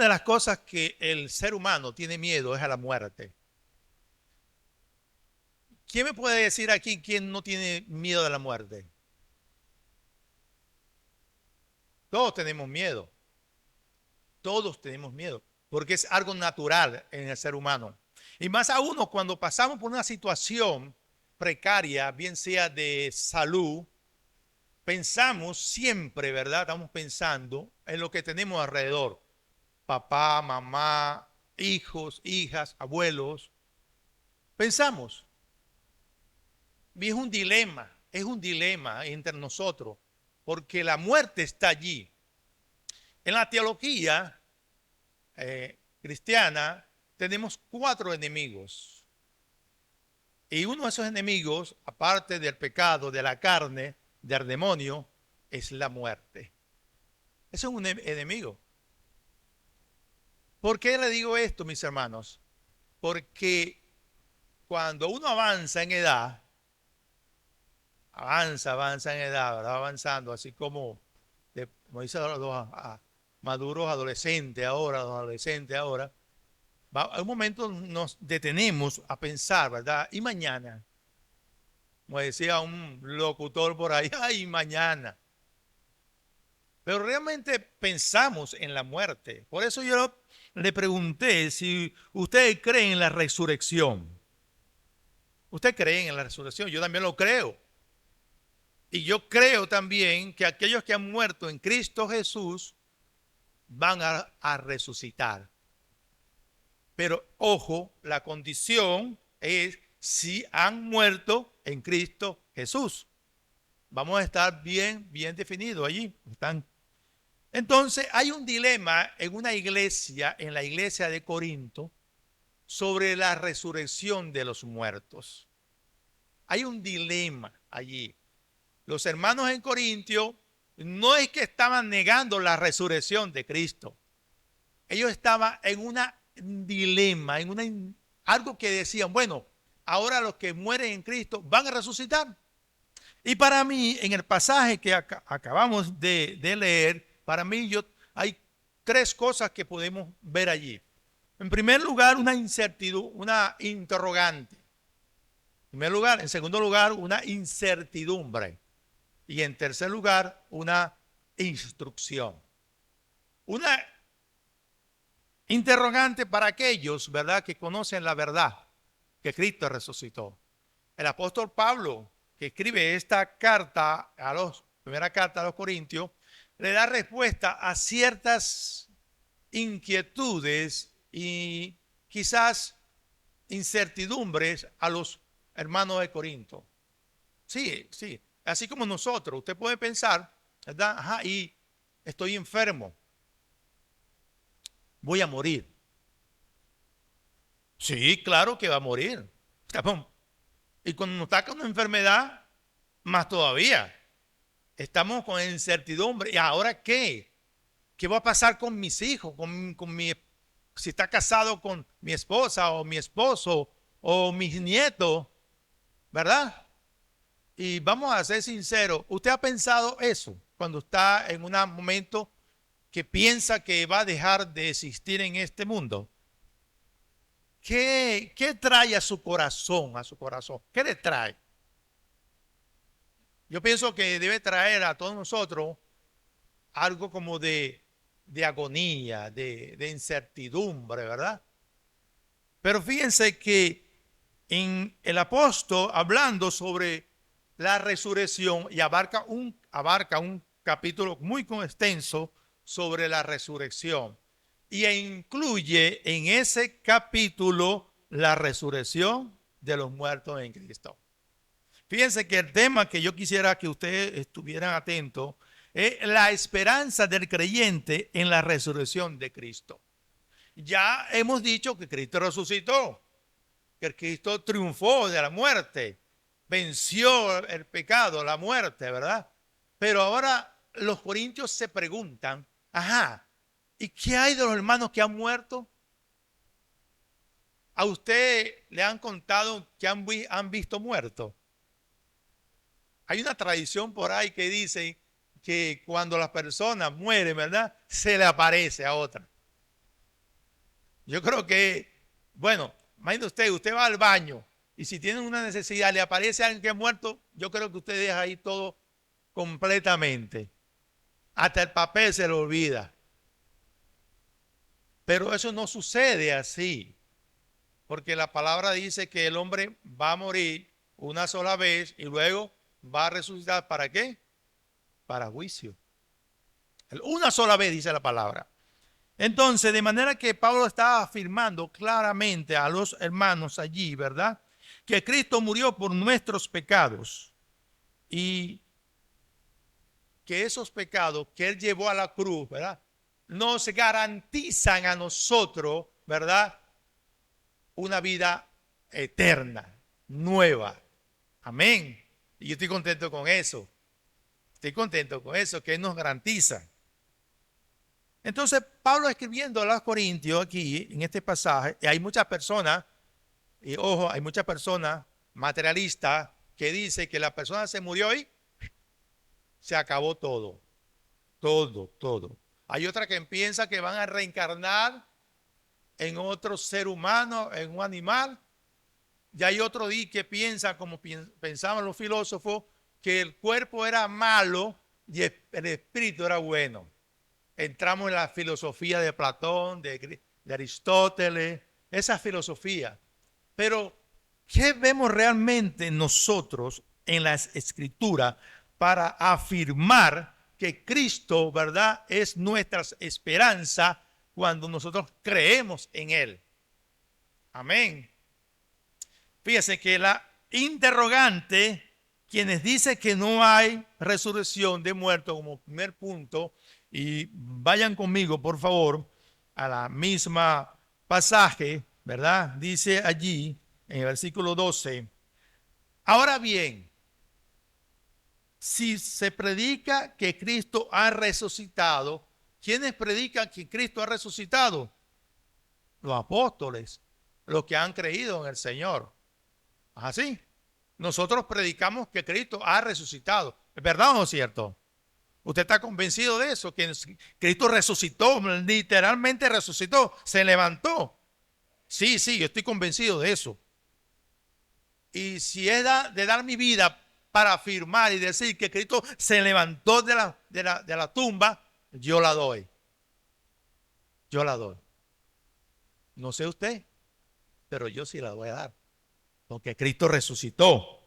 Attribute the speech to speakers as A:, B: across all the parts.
A: de las cosas que el ser humano tiene miedo es a la muerte. ¿Quién me puede decir aquí quién no tiene miedo de la muerte? Todos tenemos miedo. Todos tenemos miedo, porque es algo natural en el ser humano. Y más aún cuando pasamos por una situación precaria, bien sea de salud, pensamos siempre, ¿verdad? Estamos pensando en lo que tenemos alrededor. Papá, mamá, hijos, hijas, abuelos. Pensamos. Y es un dilema entre nosotros, porque la muerte está allí. En la teología cristiana tenemos cuatro enemigos. Y uno de esos enemigos, aparte del pecado, de la carne, del demonio, es la muerte. Eso es un enemigo. ¿Por qué le digo esto, mis hermanos? Porque cuando uno avanza en edad, avanza en edad, ¿verdad? Avanzando, así como dicen los maduros adolescentes ahora, a un momento nos detenemos a pensar, ¿verdad? Y mañana, como decía un locutor por ahí, ay, mañana. Pero realmente pensamos en la muerte. Por eso yo le pregunté si usted cree en la resurrección. ¿Usted cree en la resurrección? Yo también lo creo. Y yo creo también que aquellos que han muerto en Cristo Jesús van a resucitar. Pero ojo, la condición es si han muerto en Cristo Jesús. Vamos a estar bien definidos allí. Están. Entonces hay un dilema en una iglesia, en la iglesia de Corinto, sobre la resurrección de los muertos. Hay un dilema allí. Los hermanos en Corintio no es que estaban negando la resurrección de Cristo. Ellos estaban en un dilema, algo que decían, bueno, ahora los que mueren en Cristo van a resucitar. Y para mí, en el pasaje que acabamos de leer, para mí hay tres cosas que podemos ver allí. En primer lugar, una incertidumbre, una interrogante. En primer lugar, en segundo lugar, una incertidumbre. Y en tercer lugar, una instrucción. Una interrogante para aquellos, ¿verdad?, que conocen la verdad, que Cristo resucitó. El apóstol Pablo, que escribe esta carta, primera carta a los Corintios, le da respuesta a ciertas inquietudes y quizás incertidumbres a los hermanos de Corinto. Sí, sí, así como nosotros, usted puede pensar, ¿verdad? Ajá, y estoy enfermo, voy a morir. Sí, claro que va a morir. Y cuando nos ataca una enfermedad, más todavía. Estamos con incertidumbre. ¿Y ahora qué? ¿Qué va a pasar con mis hijos? Si está casado con mi esposa o mi esposo o mis nietos, ¿verdad? Y vamos a ser sinceros, ¿usted ha pensado eso cuando está en un momento que piensa que va a dejar de existir en este mundo? ¿Qué trae a su corazón, a su corazón? ¿Qué le trae? Yo pienso que debe traer a todos nosotros algo como de agonía, de incertidumbre, ¿verdad? Pero fíjense que en el apóstol, hablando sobre la resurrección, y abarca un capítulo muy extenso sobre la resurrección, y incluye en ese capítulo la resurrección de los muertos en Cristo. Fíjense que el tema que yo quisiera que ustedes estuvieran atentos es la esperanza del creyente en la resurrección de Cristo. Ya hemos dicho que Cristo resucitó, que Cristo triunfó de la muerte, venció el pecado, la muerte, ¿verdad? Pero ahora los corintios se preguntan, ajá, ¿y qué hay de los hermanos que han muerto? ¿A usted le han contado que han visto muertos? Hay una tradición por ahí que dice que cuando las personas mueren, ¿verdad? Se le aparece a otra. Yo creo que, bueno, imagínese usted va al baño y si tiene una necesidad, le aparece alguien que es muerto, yo creo que usted deja ahí todo completamente. Hasta el papel se le olvida. Pero eso no sucede así, porque la palabra dice que el hombre va a morir una sola vez y luego va a resucitar. ¿Para qué? Para juicio. Una sola vez dice la palabra. Entonces, de manera que Pablo está afirmando claramente a los hermanos allí, ¿verdad? Que Cristo murió por nuestros pecados y que esos pecados que Él llevó a la cruz, ¿verdad? Nos garantizan a nosotros, ¿verdad? Una vida eterna, nueva. Amén. Y yo estoy contento con eso. Estoy contento con eso, que Él nos garantiza. Entonces, Pablo escribiendo a los Corintios aquí, en este pasaje, y hay muchas personas, y ojo, hay muchas personas materialistas que dicen que la persona se murió y se acabó todo. Todo, todo. Hay otra que piensa que van a reencarnar en otro ser humano, en un animal. Y hay otro que piensa, como pensaban los filósofos, que el cuerpo era malo y el espíritu era bueno. Entramos en la filosofía de Platón, de Aristóteles, esa filosofía. Pero, ¿qué vemos realmente nosotros en las escrituras para afirmar que Cristo, ¿verdad?, es nuestra esperanza cuando nosotros creemos en Él? Amén. Fíjese que la interrogante, quienes dicen que no hay resurrección de muertos como primer punto, y vayan conmigo, por favor, a la misma pasaje, ¿verdad? Dice allí, en el versículo 12, ahora bien, si se predica que Cristo ha resucitado, ¿quiénes predican que Cristo ha resucitado? Los apóstoles, los que han creído en el Señor. Así. Nosotros predicamos que Cristo ha resucitado. ¿Es verdad o no es cierto? ¿Usted está convencido de eso? Que Cristo resucitó, literalmente resucitó, se levantó. Sí, sí, yo estoy convencido de eso. Y si es de dar mi vida para afirmar y decir que Cristo se levantó de la tumba, yo la doy. Yo la doy. No sé usted, pero yo sí la voy a dar. Porque Cristo resucitó.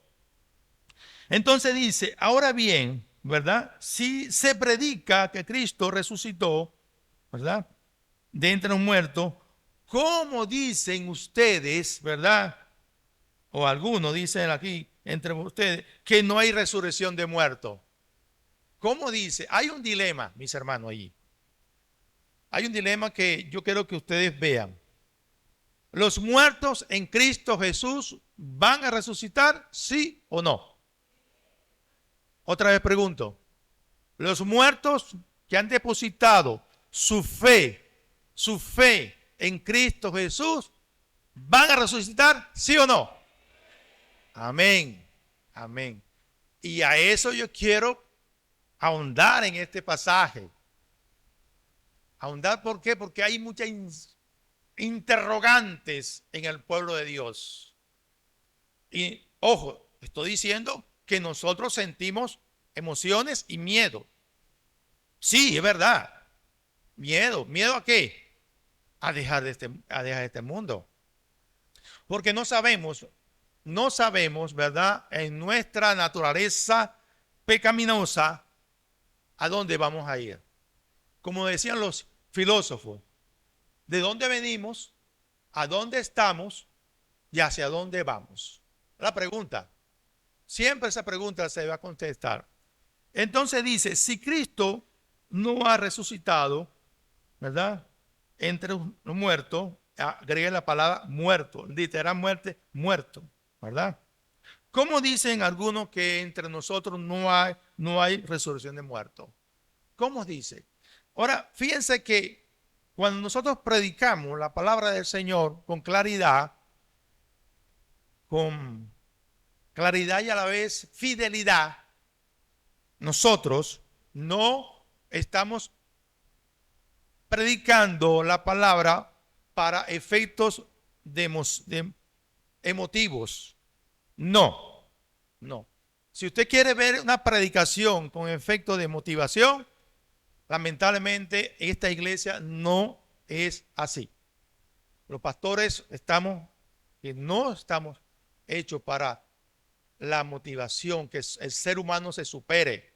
A: Entonces dice, ahora bien, ¿verdad? Si se predica que Cristo resucitó, ¿verdad?, de entre los muertos, ¿cómo dicen ustedes, verdad? O algunos dicen aquí entre ustedes que no hay resurrección de muertos. ¿Cómo dice? Hay un dilema, mis hermanos, allí. Hay un dilema que yo quiero que ustedes vean. ¿Los muertos en Cristo Jesús van a resucitar, sí o no? Otra vez pregunto. Los muertos que han depositado su fe en Cristo Jesús, ¿van a resucitar, sí o no? Amén, amén. Y a eso yo quiero ahondar en este pasaje. Ahondar, ¿por qué? Porque hay muchas interrogantes en el pueblo de Dios. Y ojo, estoy diciendo que nosotros sentimos emociones y miedo. Sí, es verdad. Miedo. ¿Miedo a qué? A dejar este mundo. Porque no sabemos, ¿verdad?, en nuestra naturaleza pecaminosa a dónde vamos a ir. Como decían los filósofos, ¿de dónde venimos? ¿A dónde estamos? ¿Y hacia dónde vamos? La pregunta. Siempre esa pregunta se va a contestar. Entonces dice, si Cristo no ha resucitado, ¿verdad?, entre los muertos, agregue la palabra muerto, literal muerte, muerto, ¿verdad? ¿Cómo dicen algunos que entre nosotros no hay resurrección de muertos? ¿Cómo dice? Ahora, fíjense que cuando nosotros predicamos la palabra del Señor con claridad y a la vez fidelidad, nosotros no estamos predicando la palabra para efectos emotivos. No, no. Si usted quiere ver una predicación con efecto de motivación, lamentablemente esta iglesia no es así. Los pastores no estamos hechos para la motivación, que el ser humano se supere.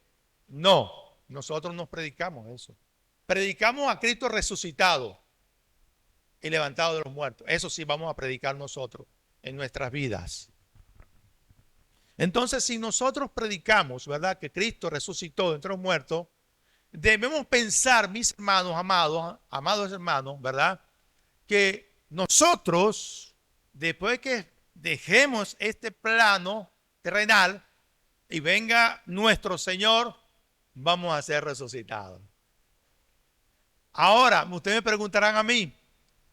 A: No, nosotros no predicamos eso. Predicamos a Cristo resucitado y levantado de los muertos. Eso sí vamos a predicar nosotros en nuestras vidas. Entonces, si nosotros predicamos, ¿verdad?, que Cristo resucitó de entre los muertos, debemos pensar, mis hermanos, amados hermanos, ¿verdad?, que nosotros, después que dejemos este plano terrenal y venga nuestro Señor, vamos a ser resucitados. Ahora, ustedes me preguntarán a mí,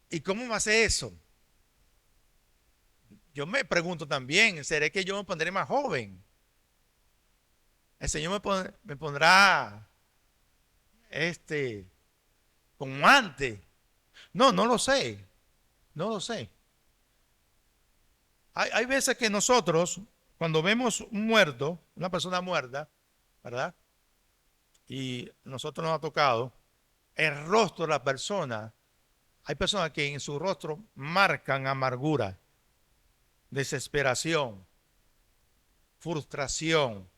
A: ¿y cómo va a ser eso? Yo me pregunto también, ¿será que yo me pondré más joven? El Señor me pondrá como antes. No, no lo sé. No lo sé. Hay veces que nosotros, cuando vemos un muerto, una persona muerta, ¿verdad? Y nosotros nos ha tocado el rostro de la persona. Hay personas que en su rostro marcan amargura, desesperación, frustración.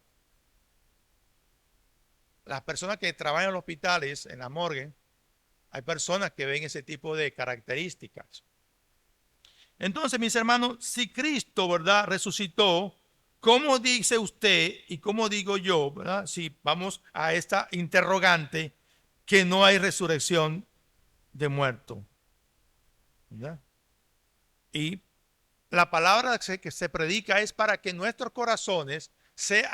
A: Las personas que trabajan en los hospitales, en la morgue, hay personas que ven ese tipo de características. Entonces, mis hermanos, si Cristo, ¿verdad?, resucitó, ¿cómo dice usted y cómo digo yo, ¿verdad?, si vamos a esta interrogante, que no hay resurrección de muerto, ¿verdad? Y la palabra que se predica es para que nuestros corazones se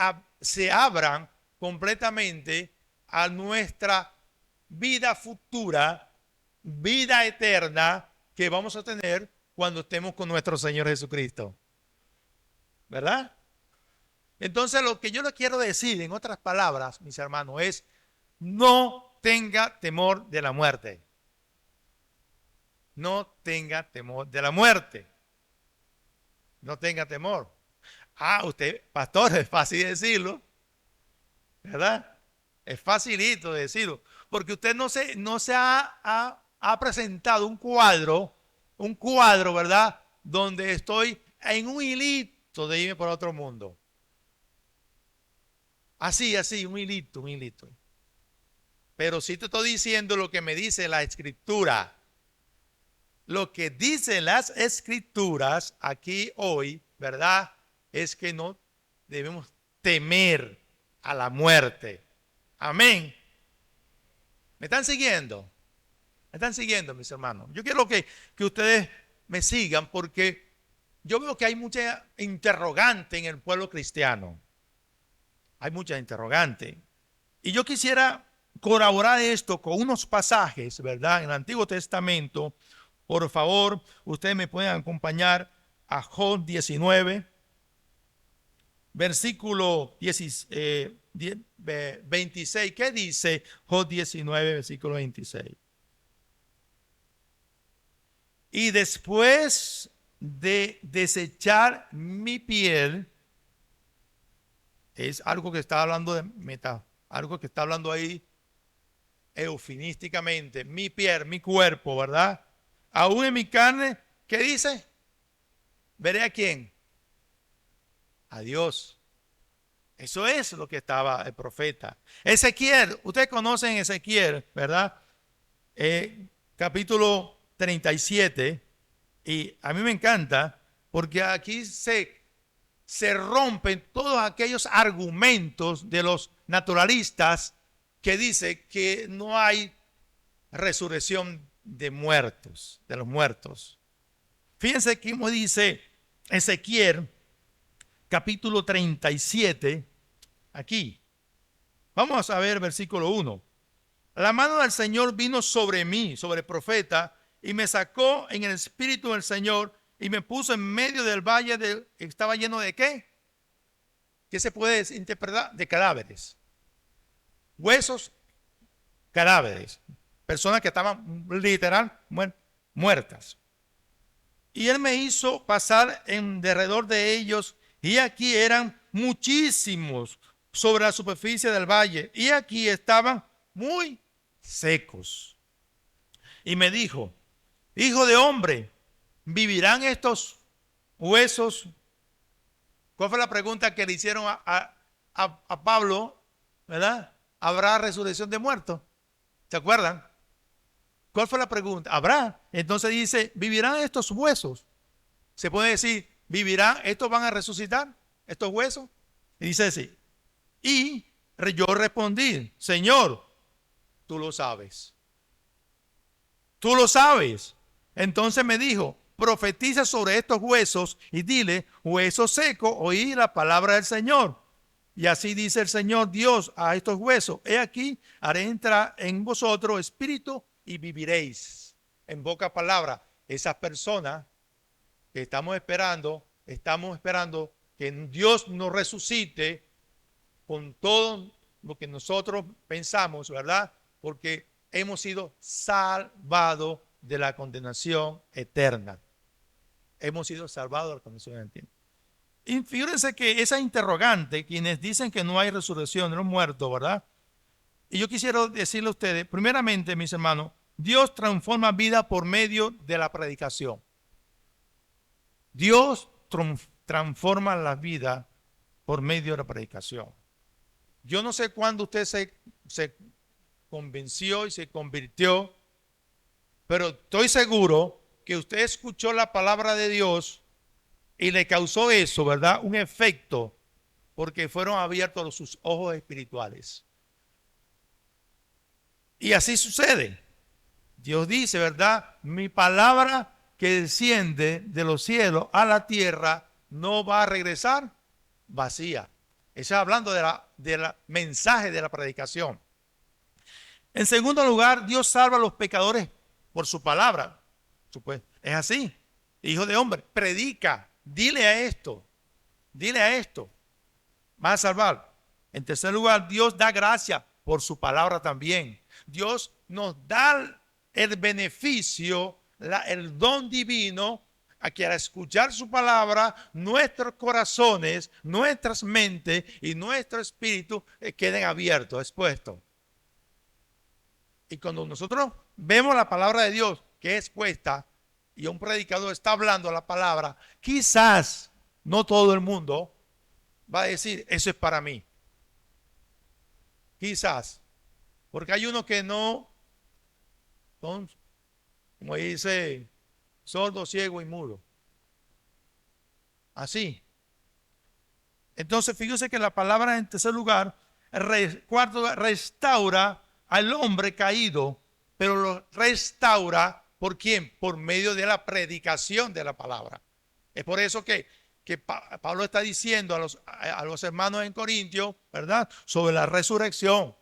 A: abran completamente a nuestra vida futura, vida eterna que vamos a tener cuando estemos con nuestro Señor Jesucristo. ¿Verdad? Entonces lo que yo le quiero decir, en otras palabras, mis hermanos, es: no tenga temor de la muerte. No tenga temor de la muerte. No tenga temor. Usted, pastor, es fácil decirlo, ¿verdad? Es facilito decirlo, porque usted no se ha presentado un cuadro, ¿verdad?, donde estoy en un hilito de irme por otro mundo. Así, un hilito. Pero sí te estoy diciendo lo que me dice la Escritura. Lo que dicen las Escrituras aquí hoy, ¿verdad?, es que no debemos temer a la muerte. Amén. ¿Me están siguiendo? ¿Me están siguiendo, mis hermanos? Yo quiero que ustedes me sigan, porque yo veo que hay mucha interrogante en el pueblo cristiano. Hay mucha interrogante. Y yo quisiera corroborar esto con unos pasajes, ¿verdad?, en el Antiguo Testamento. Por favor, ustedes me pueden acompañar a Job 19, versículo 26. ¿Qué dice Job 19, versículo 26? Y después de desechar mi piel, es algo que está hablando de algo que está hablando ahí eufemísticamente, mi piel, mi cuerpo, ¿verdad? Aún en mi carne, ¿qué dice? ¿Veré a quién? A Dios. Eso es lo que estaba el profeta. Ezequiel, ustedes conocen Ezequiel, ¿verdad? Capítulo 37. Y a mí me encanta porque aquí se rompen todos aquellos argumentos de los naturalistas que dicen que no hay resurrección de los muertos. Fíjense cómo dice Ezequiel, capítulo 37, aquí. Vamos a ver versículo 1. La mano del Señor vino sobre mí, sobre el profeta, y me sacó en el espíritu del Señor y me puso en medio del valle que estaba lleno de ¿qué? ¿Qué se puede interpretar? De cadáveres. Huesos, cadáveres. Personas que estaban literal muertas. muertas. Y él me hizo pasar en derredor de ellos, y aquí eran muchísimos sobre la superficie del valle, y aquí estaban muy secos. Y me dijo, hijo de hombre, ¿vivirán estos huesos? ¿Cuál fue la pregunta que le hicieron a Pablo? ¿Verdad? ¿Habrá resurrección de muertos? ¿Se acuerdan? ¿Cuál fue la pregunta? ¿Habrá? Entonces dice, ¿vivirán estos huesos? Se puede decir, ¿vivirán? ¿Estos van a resucitar? ¿Estos huesos? Y dice así. Y yo respondí, Señor, tú lo sabes. Tú lo sabes. Entonces me dijo, profetiza sobre estos huesos y dile, huesos secos, oí la palabra del Señor. Y así dice el Señor Dios a estos huesos, he aquí, haré entrar en vosotros espíritu y viviréis. En pocas palabras, esas personas que estamos esperando que Dios nos resucite con todo lo que nosotros pensamos, ¿verdad? Porque hemos sido salvados de la condenación eterna. Hemos sido salvados de la condenación eterna. Y fíjense que esa interrogante, quienes dicen que no hay resurrección de los muertos, ¿verdad? Y yo quisiera decirle a ustedes, primeramente, mis hermanos, Dios transforma vida por medio de la predicación. Dios transforma la vida por medio de la predicación. Yo no sé cuándo usted se convenció y se convirtió, pero estoy seguro que usted escuchó la palabra de Dios y le causó eso, ¿verdad? Un efecto, porque fueron abiertos sus ojos espirituales. Y así sucede. Dios dice, ¿verdad? Mi palabra que desciende de los cielos a la tierra no va a regresar vacía. Está hablando de la mensaje de la predicación. En segundo lugar, Dios salva a los pecadores por su palabra. Es así. Hijo de hombre, predica, dile a esto, vas a salvar. En tercer lugar, Dios da gracia por su palabra también. Dios nos da el beneficio, el don divino, a que al escuchar su palabra, nuestros corazones, nuestras mentes y nuestro espíritu queden abiertos, expuestos. Y cuando nosotros vemos la palabra de Dios que es expuesta y un predicador está hablando la palabra, quizás no todo el mundo va a decir, eso es para mí. Quizás. Porque hay unos que no son, como dice, sordo, ciego y mudo. Así. Entonces, fíjese que la palabra en tercer lugar, cuarto, restaura al hombre caído, pero lo restaura ¿por quién? Por medio de la predicación de la palabra. Es por eso que Pablo está diciendo a los hermanos en Corintios, ¿verdad? Sobre la resurrección.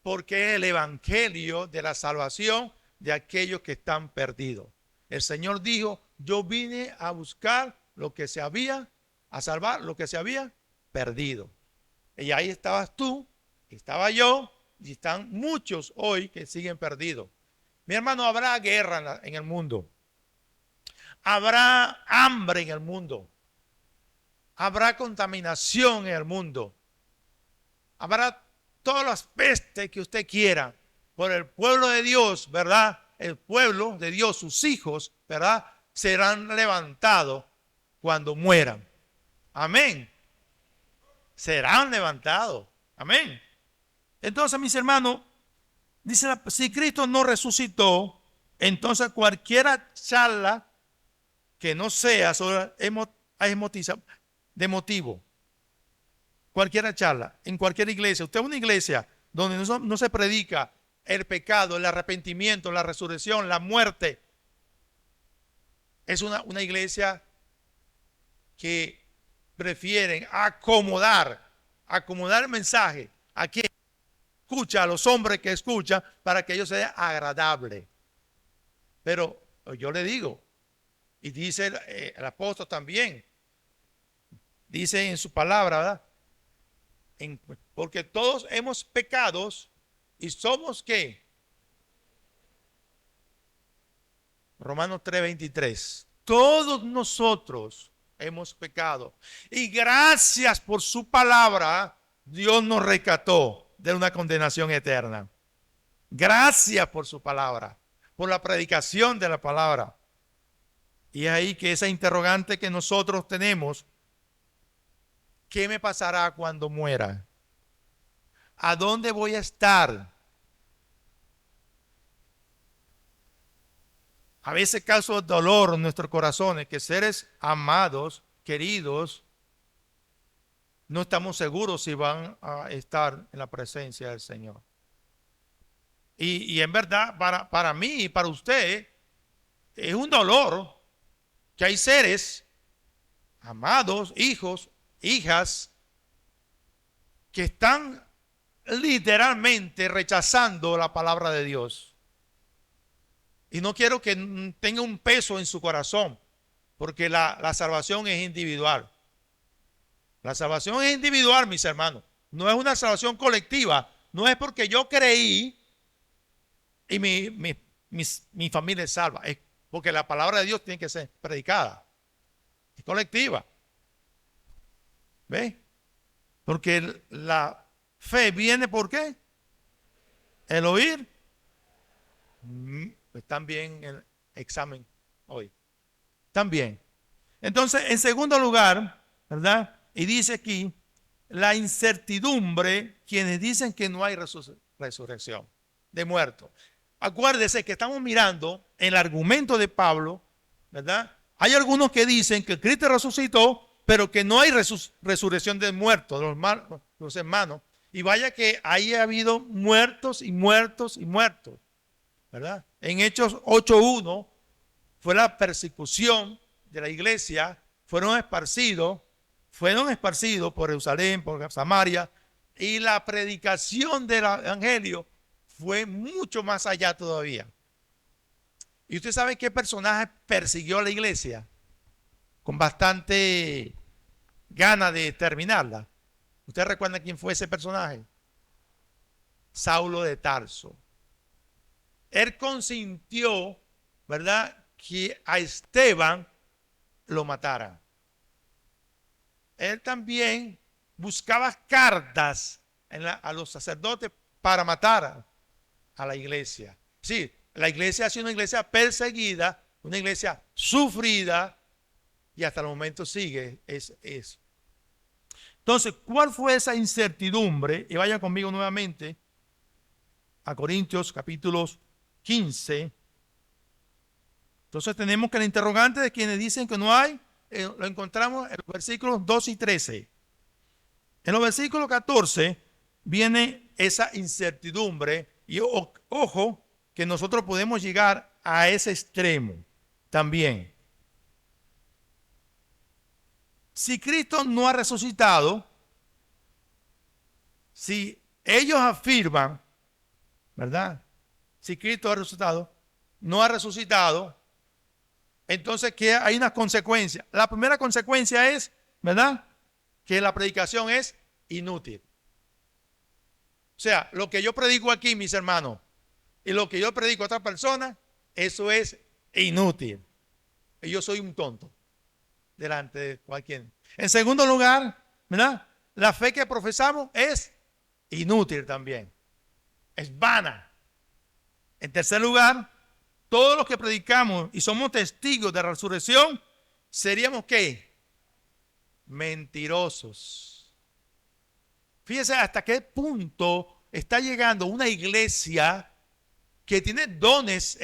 A: Porque es el evangelio de la salvación de aquellos que están perdidos. El Señor dijo, yo vine a buscar lo que se había, a salvar lo que se había perdido. Y ahí estabas tú, estaba yo, y están muchos hoy que siguen perdidos. Mi hermano, habrá guerra en el mundo. Habrá hambre en el mundo. Habrá contaminación en el mundo. Habrá todas las pestes que usted quiera. Por el pueblo de Dios, ¿verdad? El pueblo de Dios, sus hijos, ¿verdad? Serán levantados cuando mueran. Amén. Serán levantados. Amén. Entonces, mis hermanos, dice, si Cristo no resucitó, entonces cualquiera charla que no sea sobre de motivo, cualquiera charla, en cualquier iglesia, usted es una iglesia donde no se predica el pecado, el arrepentimiento, la resurrección, la muerte, es una iglesia que prefieren acomodar el mensaje a quien escucha, a los hombres que escuchan, para que ellos sea agradable. Pero yo le digo, y dice el apóstol también, dice en su palabra, ¿verdad? Porque todos hemos pecado y somos ¿qué? Romanos 3:23. Todos nosotros hemos pecado y gracias por su palabra Dios nos rescató de una condenación eterna. Gracias por su palabra, por la predicación de la palabra. Y es ahí que esa interrogante que nosotros tenemos, ¿qué me pasará cuando muera? ¿A dónde voy a estar? A veces causa dolor en nuestros corazones que seres amados, queridos, no estamos seguros si van a estar en la presencia del Señor. Y en verdad, para mí y para usted, es un dolor que hay seres amados, hijos, hijas, que están literalmente rechazando la palabra de Dios. Y no quiero que tenga un peso en su corazón, porque la salvación es individual. La salvación es individual, mis hermanos. No es una salvación colectiva. No es porque yo creí y mi familia es salva. Es porque la palabra de Dios tiene que ser predicada. Es colectiva. ¿Ve? Porque la fe viene ¿por qué? El oír. Están bien el examen hoy. También. Entonces, en segundo lugar, ¿verdad? Y dice aquí, la incertidumbre, quienes dicen que no hay resurrección de muertos. Acuérdese que estamos mirando el argumento de Pablo, ¿verdad? Hay algunos que dicen que Cristo resucitó, pero que no hay resurrección de muertos, de los hermanos. Y vaya que ahí ha habido muertos y muertos y muertos, ¿verdad? En Hechos 8:1 fue la persecución de la iglesia, fueron esparcidos por Jerusalén, por Samaria, y la predicación del evangelio fue mucho más allá todavía. ¿Y usted sabe qué personaje persiguió a la iglesia? Con bastante gana de terminarla. ¿Usted recuerda quién fue ese personaje? Saulo de Tarso. Él consintió, ¿verdad?, que a Esteban lo mataran. Él también buscaba cartas a los sacerdotes para matar a la iglesia. Sí, la iglesia ha sido una iglesia perseguida, una iglesia sufrida, y hasta el momento sigue eso. Entonces, ¿cuál fue esa incertidumbre? Y vayan conmigo nuevamente a Corintios capítulo 15. Entonces tenemos que el interrogante de quienes dicen que no hay, lo encontramos en los versículos 2 y 13. En los versículos 14 viene esa incertidumbre y ojo que nosotros podemos llegar a ese extremo también. Si Cristo no ha resucitado, si ellos afirman, ¿verdad? Si Cristo ha resucitado, no ha resucitado, entonces que hay una consecuencia. La primera consecuencia es, ¿verdad?, que la predicación es inútil. O sea, lo que yo predico aquí, mis hermanos, y lo que yo predico a otra persona, eso es inútil. Y yo soy un tonto delante de cualquiera. En segundo lugar, ¿verdad?, la fe que profesamos es inútil también. Es vana. En tercer lugar, todos los que predicamos y somos testigos de la resurrección, seríamos ¿qué? Mentirosos. Fíjese hasta qué punto está llegando una iglesia que tiene dones,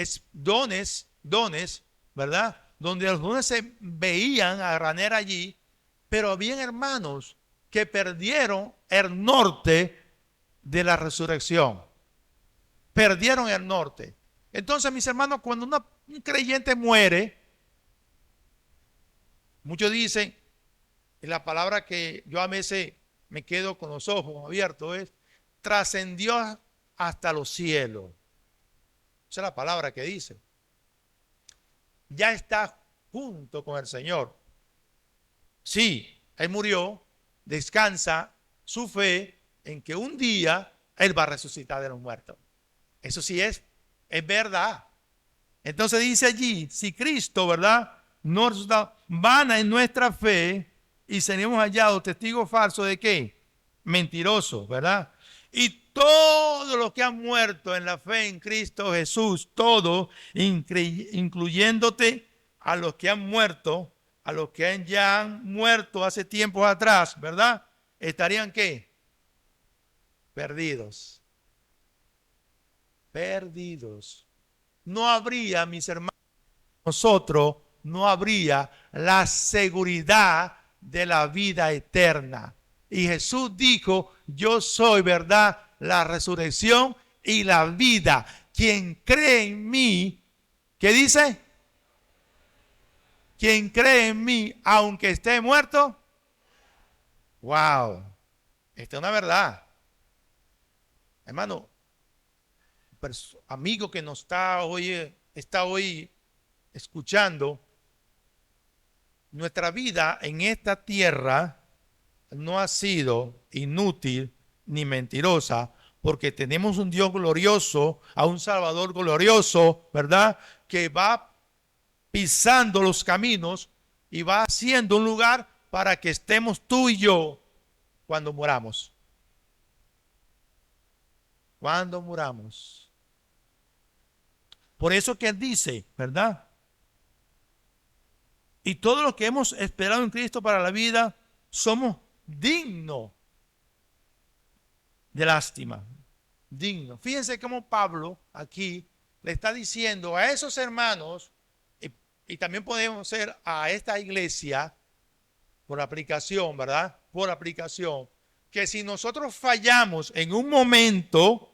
A: ¿verdad? Donde los dones se veían a granel allí, pero habían hermanos que perdieron el norte de la resurrección. Perdieron el norte. Entonces, mis hermanos, cuando un creyente muere, muchos dicen, y la palabra que yo a veces me quedo con los ojos abiertos es, trascendió hasta los cielos. Esa es la palabra que dice. Ya está junto con el Señor. Sí, Él murió, descansa su fe en que un día Él va a resucitar de los muertos. Eso sí es verdad. Entonces dice allí, si Cristo, ¿verdad? No resulta vana en nuestra fe y seremos hallados testigos falsos de qué? Mentirosos, ¿verdad? Y todos los que han muerto en la fe en Cristo Jesús, todos, incluyéndote a los que han muerto, a los que ya han muerto hace tiempos atrás, ¿verdad? ¿Estarían qué? Perdidos. Perdidos. No habría, mis hermanos, nosotros no habría la seguridad de la vida eterna. Y Jesús dijo, yo soy, ¿verdad?, la resurrección y la vida. Quien cree en mí, ¿qué dice? Quien cree en mí, aunque esté muerto. Wow, esta es una verdad. Hermano, amigo que nos está hoy escuchando, nuestra vida en esta tierra no ha sido inútil ni mentirosa, porque tenemos un Dios glorioso, a un Salvador glorioso, ¿verdad? Que va pisando los caminos y va haciendo un lugar para que estemos tú y yo cuando muramos. Cuando muramos. Por eso que él dice, ¿verdad? Y todo lo que hemos esperado en Cristo para la vida, somos dignos de lástima. Dignos. Fíjense cómo Pablo aquí le está diciendo a esos hermanos, y también podemos ser a esta iglesia, por aplicación, ¿verdad? Por aplicación, que si nosotros fallamos en un momento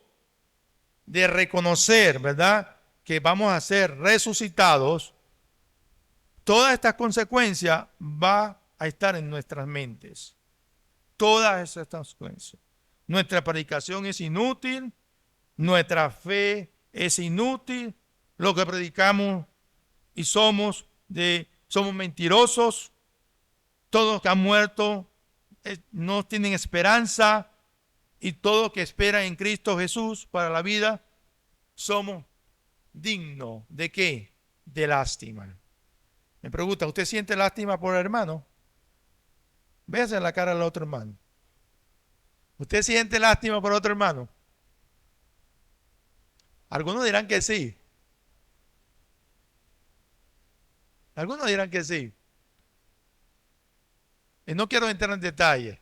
A: de reconocer, ¿verdad?, que vamos a ser resucitados, todas estas consecuencias van a estar en nuestras mentes. Todas esas consecuencias. Nuestra predicación es inútil, nuestra fe es inútil, lo que predicamos y somos mentirosos, todos los que han muerto no tienen esperanza, y todos los que esperan en Cristo Jesús para la vida somos dignos ¿de qué? De lástima. Me pregunta, ¿usted siente lástima por el hermano? Véase en la cara al otro hermano. ¿Usted siente lástima por otro hermano? Algunos dirán que sí. Algunos dirán que sí. Y no quiero entrar en detalle.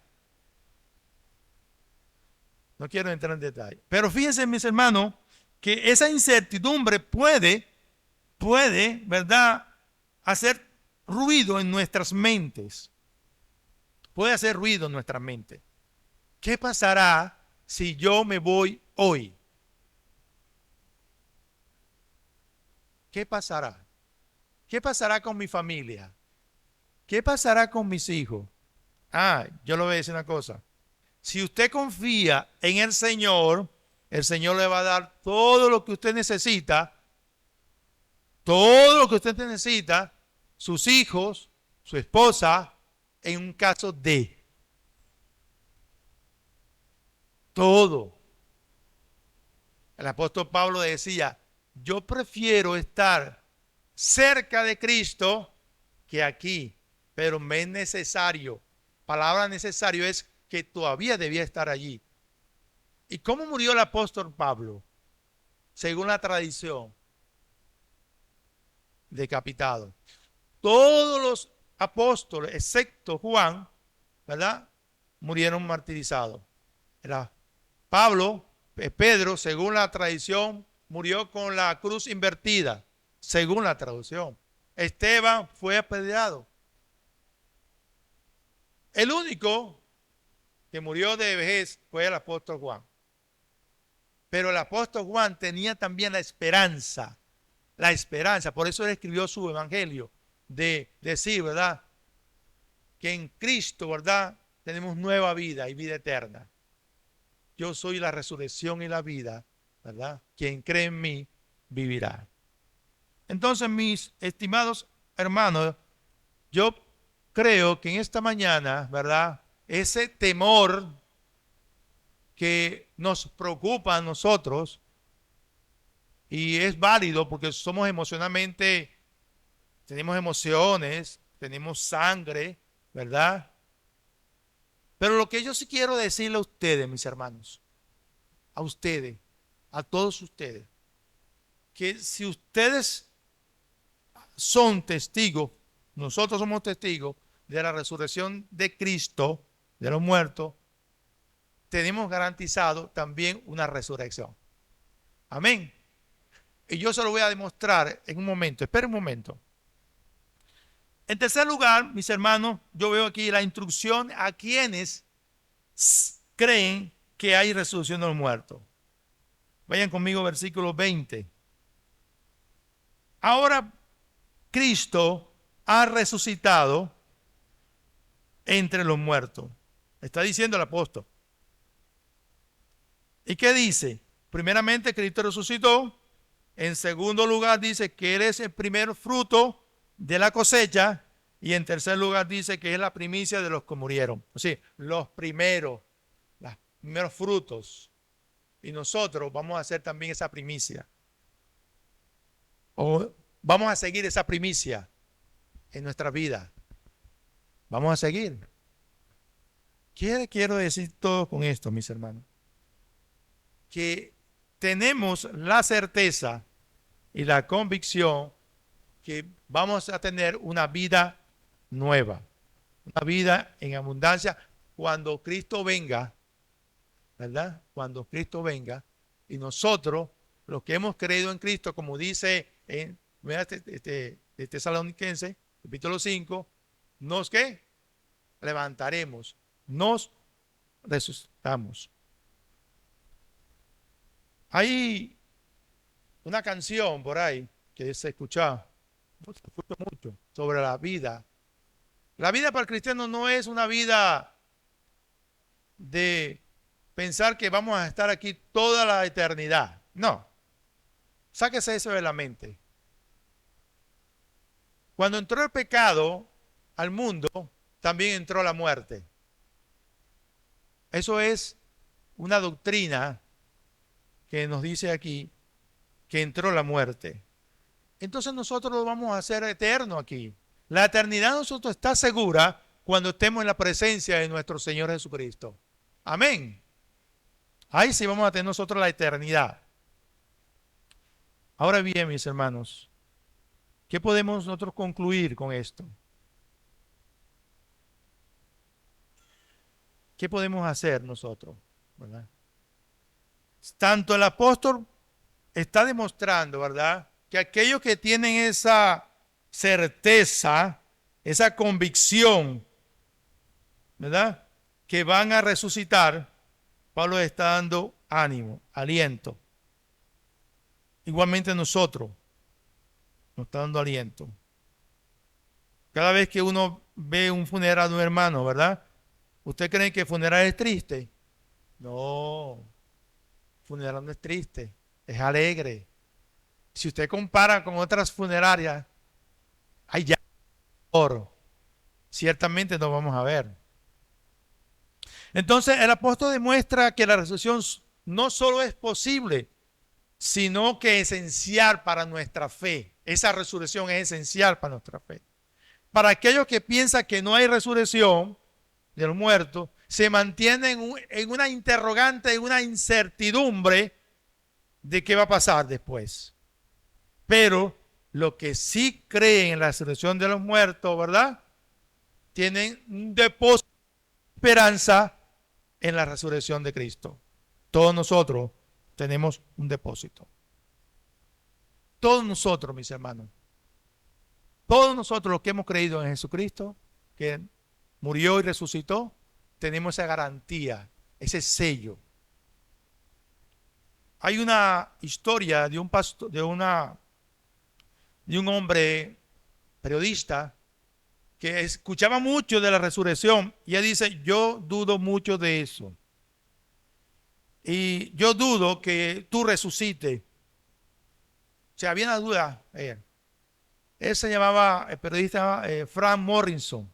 A: No quiero entrar en detalle. Pero fíjense, mis hermanos, que esa incertidumbre puede, ¿verdad?, hacer ruido en nuestras mentes. Puede hacer ruido en nuestra mente. ¿Qué pasará si yo me voy hoy? ¿Qué pasará? ¿Qué pasará con mi familia? ¿Qué pasará con mis hijos? Yo le voy a decir una cosa. Si usted confía en el Señor le va a dar todo lo que usted necesita, sus hijos, su esposa, en un caso de todo. El apóstol Pablo decía, yo prefiero estar cerca de Cristo que aquí, pero me es necesario. Palabra necesario es que todavía debía estar allí. ¿Y cómo murió el apóstol Pablo? Según la tradición, decapitado. Todos los apóstoles, excepto Juan, ¿verdad?, murieron martirizados. Pedro, según la tradición, murió con la cruz invertida, según la traducción. Esteban fue apedreado. El único que murió de vejez fue el apóstol Juan. Pero el apóstol Juan tenía también la esperanza, por eso él escribió su evangelio, de decir, ¿verdad?, que en Cristo, ¿verdad?, tenemos nueva vida y vida eterna. Yo soy la resurrección y la vida, ¿verdad? Quien cree en mí, vivirá. Entonces, mis estimados hermanos, yo creo que en esta mañana, ¿verdad?, ese temor que nos preocupa a nosotros Y es válido porque somos emocionalmente, tenemos emociones, tenemos sangre, ¿verdad? Pero lo que yo sí quiero decirle a ustedes, mis hermanos, a ustedes, a todos ustedes, que si ustedes son testigos, nosotros somos testigos de la resurrección de Cristo, de los muertos, tenemos garantizado también una resurrección. Amén. Y yo se lo voy a demostrar en un momento. Espera un momento. En tercer lugar, mis hermanos, yo veo aquí la instrucción a quienes creen que hay resurrección de los muertos. Vayan conmigo, versículo 20. Ahora Cristo ha resucitado entre los muertos. Está diciendo el apóstol. ¿Y qué dice? Primeramente, Cristo resucitó. En segundo lugar, dice que Él es el primer fruto de la cosecha. Y en tercer lugar, dice que es la primicia de los que murieron. O sea, los primeros frutos. Y nosotros vamos a hacer también esa primicia. O vamos a seguir esa primicia en nuestra vida. Vamos a seguir. ¿Qué quiero decir todo con esto, mis hermanos? Que tenemos la certeza y la convicción que vamos a tener una vida nueva, una vida en abundancia cuando Cristo venga, ¿verdad? Cuando Cristo venga y nosotros, los que hemos creído en Cristo, como dice en Tesalonicenses, capítulo 5, nos ¿qué? Levantaremos, nos resucitamos. Hay una canción por ahí que se escucha mucho sobre la vida. La vida para el cristiano no es una vida de pensar que vamos a estar aquí toda la eternidad. No. Sáquese eso de la mente. Cuando entró el pecado al mundo, también entró la muerte. Eso es una doctrina que nos dice aquí que entró la muerte. Entonces nosotros lo vamos a hacer eterno aquí. La eternidad de nosotros está segura cuando estemos en la presencia de nuestro Señor Jesucristo. Amén. Ahí sí vamos a tener nosotros la eternidad. Ahora bien, mis hermanos, ¿qué podemos nosotros concluir con esto? ¿Qué podemos hacer nosotros? ¿Verdad? Tanto el apóstol está demostrando, ¿verdad?, que aquellos que tienen esa certeza, esa convicción, ¿verdad?, que van a resucitar, Pablo está dando ánimo, aliento. Igualmente nosotros nos está dando aliento. Cada vez que uno ve un funeral de un hermano, ¿verdad? ¿Usted cree que el funeral es triste? No, el funeral no es triste, es alegre. Si usted compara con otras funerarias, hay ya oro. Ciertamente no vamos a ver. Entonces el apóstol demuestra que la resurrección no solo es posible, sino que es esencial para nuestra fe. Esa resurrección es esencial para nuestra fe. Para aquellos que piensan que no hay resurrección de los muertos, se mantienen en una interrogante, en una incertidumbre de qué va a pasar después. Pero los que sí creen en la resurrección de los muertos, ¿verdad?, tienen un depósito de esperanza en la resurrección de Cristo. Todos nosotros tenemos un depósito. Todos nosotros, mis hermanos, todos nosotros los que hemos creído en Jesucristo, que murió y resucitó, tenemos esa garantía, ese sello. Hay una historia de un pastor, de un hombre periodista que escuchaba mucho de la resurrección y él dice: yo dudo mucho de eso. Y yo dudo que tú resucites. O sea, había una duda. Él se llamaba, el periodista Frank Morrison,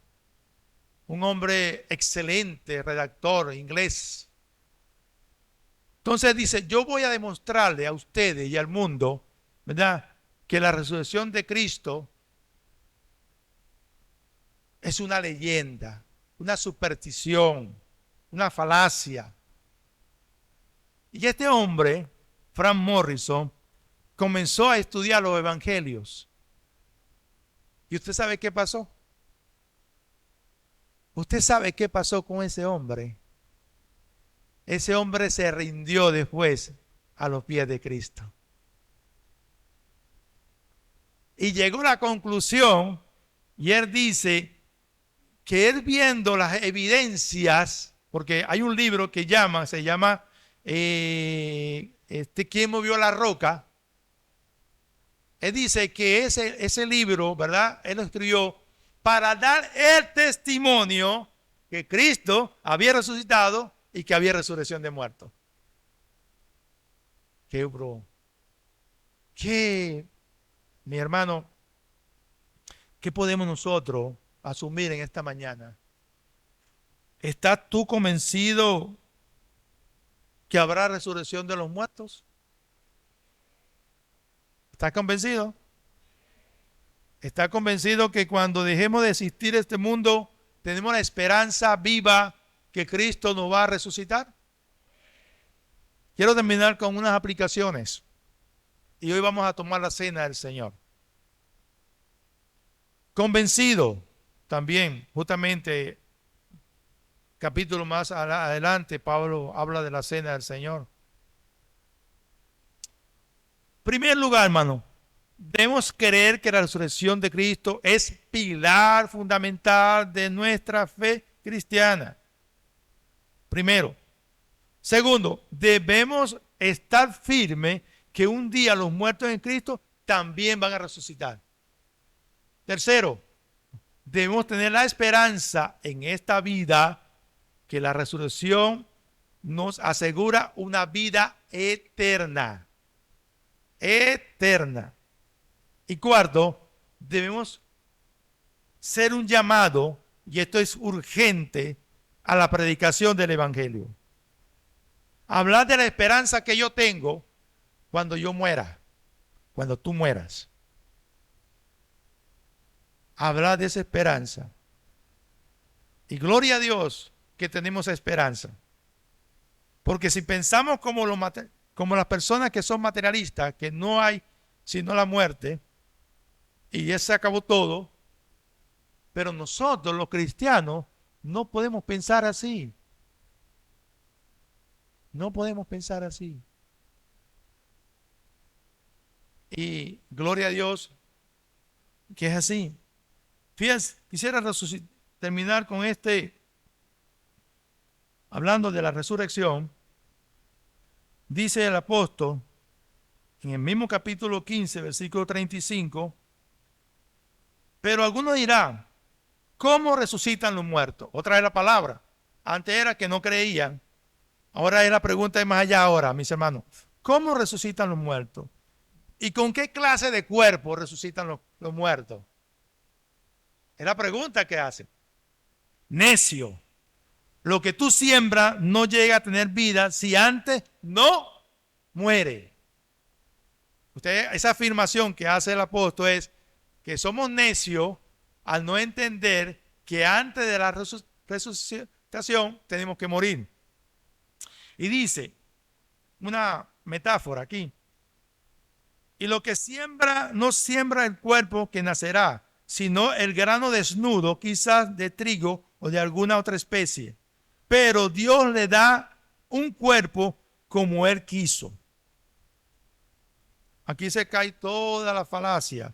A: un hombre excelente, redactor inglés. Entonces dice: yo voy a demostrarle a ustedes y al mundo ¿verdad?, que la resurrección de Cristo es una leyenda, una superstición, una falacia. Y este hombre, Frank Morrison, comenzó a estudiar los evangelios. ¿Y usted sabe qué pasó? ¿Usted sabe qué pasó con ese hombre? Ese hombre se rindió después a los pies de Cristo. Y llegó a la conclusión, y él dice que él viendo las evidencias, porque hay un libro que se llama ¿Quién movió la roca? Él dice que ese libro, ¿verdad?, él lo escribió para dar el testimonio que Cristo había resucitado y que había resurrección de muertos. ¿Qué, bro? ¿Qué, mi hermano? ¿Qué podemos nosotros asumir en esta mañana? ¿Estás tú convencido que habrá resurrección de los muertos? ¿Estás convencido? ¿Estás convencido que cuando dejemos de existir este mundo, tenemos la esperanza viva que Cristo nos va a resucitar? Quiero terminar con unas aplicaciones. Y hoy vamos a tomar la cena del Señor. Convencido también, justamente, capítulo más adelante, Pablo habla de la cena del Señor. Primer lugar, hermano, debemos creer que la resurrección de Cristo es pilar fundamental de nuestra fe cristiana. Primero. Segundo, debemos estar firmes que un día los muertos en Cristo también van a resucitar. Tercero, debemos tener la esperanza en esta vida que la resurrección nos asegura una vida eterna. Eterna. Y cuarto, debemos ser un llamado, y esto es urgente, a la predicación del Evangelio. Hablar de la esperanza que yo tengo cuando yo muera, cuando tú mueras. Hablar de esa esperanza. Y gloria a Dios que tenemos esperanza. Porque si pensamos como las personas que son materialistas, que no hay sino la muerte, y ya se acabó todo, pero nosotros los cristianos no podemos pensar así. No podemos pensar así. Y gloria a Dios que es así. Fíjense, quisiera terminar con hablando de la resurrección. Dice el apóstol en el mismo capítulo 15, versículo 35, pero algunos dirán, ¿cómo resucitan los muertos? Otra vez la palabra. Antes era que no creían. Ahora es la pregunta de más allá ahora, mis hermanos. ¿Cómo resucitan los muertos? ¿Y con qué clase de cuerpo resucitan los muertos? Es la pregunta que hacen. Necio. Lo que tú siembras no llega a tener vida si antes no muere. Esa afirmación que hace el apóstol es que somos necios al no entender que antes de la resucitación tenemos que morir. Y dice, una metáfora aquí, y lo que siembra no siembra el cuerpo que nacerá, sino el grano desnudo, quizás de trigo o de alguna otra especie. Pero Dios le da un cuerpo como Él quiso. Aquí se cae toda la falacia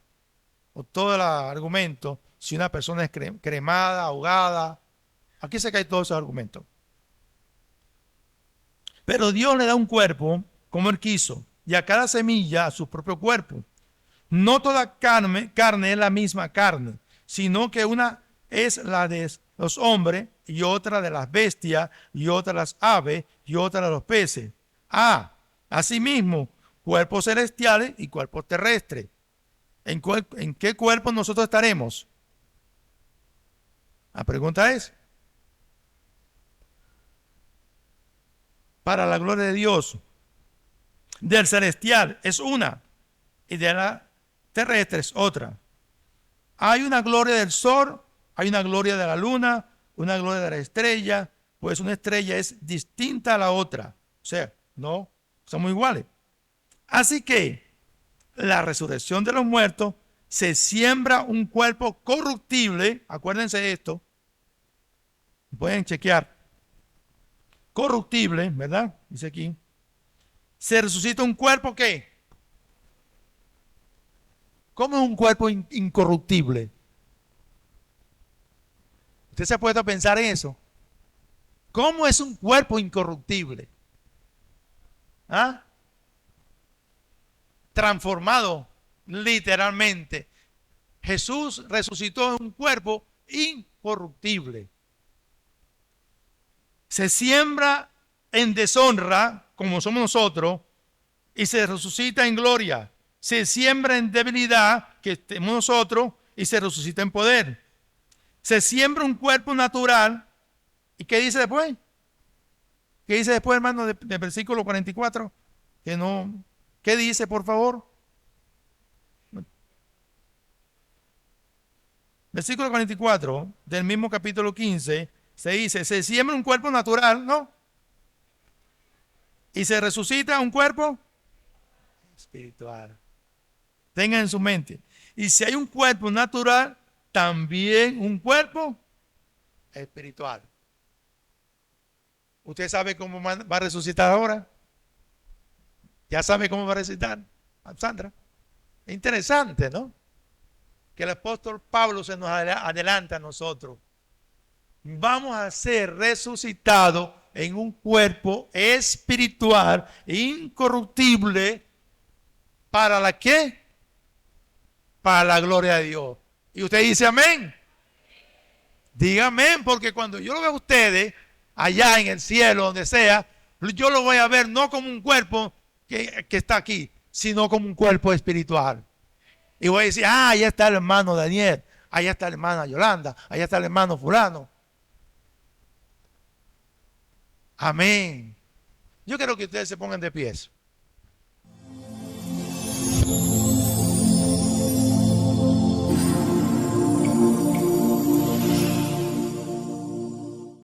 A: o todo el argumento. Si una persona es cremada, ahogada, aquí se cae todo ese argumento. Pero Dios le da un cuerpo como Él quiso, y a cada semilla a su propio cuerpo. No toda carne es la misma carne, sino que una es la de los hombres, y otra de las bestias, y otra de las aves, y otra de los peces. Asimismo, cuerpos celestiales y cuerpos terrestres. ¿En qué cuerpo nosotros estaremos? La pregunta es, para la gloria de Dios, del celestial es una, y de la terrestre es otra. Hay una gloria del sol, hay una gloria de la luna, una gloria de la estrella, pues una estrella es distinta a la otra. O sea, no somos iguales. Así que la resurrección de los muertos se siembra un cuerpo corruptible. Acuérdense de esto. Pueden chequear. Corruptible, ¿verdad? Dice aquí. Se resucita un cuerpo ¿qué? ¿Cómo es un cuerpo incorruptible? ¿Usted se ha puesto a pensar en eso? ¿Cómo es un cuerpo incorruptible? ¿Ah? Transformado literalmente. Jesús resucitó en un cuerpo incorruptible. Se siembra en deshonra, como somos nosotros, y se resucita en gloria. Se siembra en debilidad, que tenemos nosotros, y se resucita en poder. Se siembra un cuerpo natural. ¿Y qué dice después? ¿Qué dice después, hermano, del versículo 44? Que no. ¿Qué dice, por favor? Versículo 44 del mismo capítulo 15 se dice, se siembra un cuerpo natural, ¿no? Y se resucita un cuerpo espiritual. Tengan en su mente. Y si hay un cuerpo natural, también un cuerpo espiritual. ¿Usted sabe cómo va a resucitar ahora? ¿Ya sabe cómo va a resucitar, Sandra? Es interesante, ¿no? Que el apóstol Pablo se nos adelanta a nosotros. Vamos a ser resucitados en un cuerpo espiritual, incorruptible, ¿para la qué? Para la gloria de Dios. Y usted dice amén. Diga amén, porque cuando yo lo veo a ustedes allá en el cielo, donde sea, yo lo voy a ver no como un cuerpo que está aquí, sino como un cuerpo espiritual. Y voy a decir, allá está el hermano Daniel, allá está la hermana Yolanda, allá está el hermano fulano. Amén. Yo quiero que ustedes se pongan de pies.